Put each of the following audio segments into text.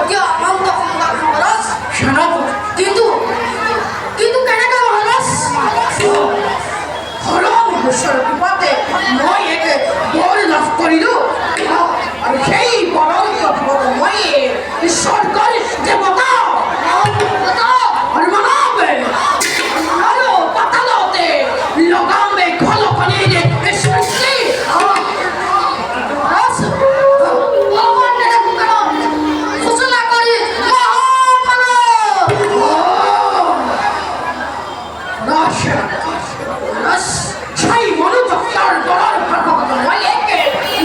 क्या मंद महाराज सेनापति কিন্তু কেন মহারাজ হলো মনুষ্যর বিপদে মই একে বর লাভ করিল আর সেই বরন্ত মই সরকার দেবতা আর মানবে আরো পাতালতে লগামে খল পানি যে সৃষ্টি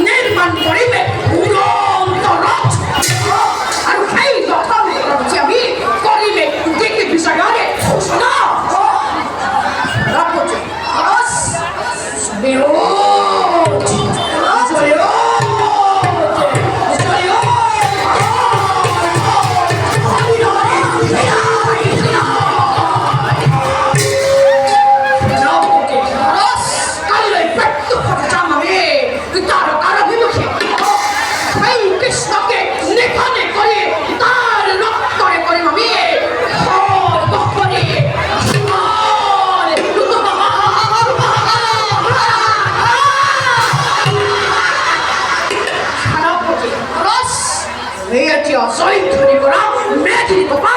নির্মাণ করিবে উড়ন্ত রথ আর সেই রথ আমি করিবে দেখে বিষয় আগে Soy tu Nicolás, médico,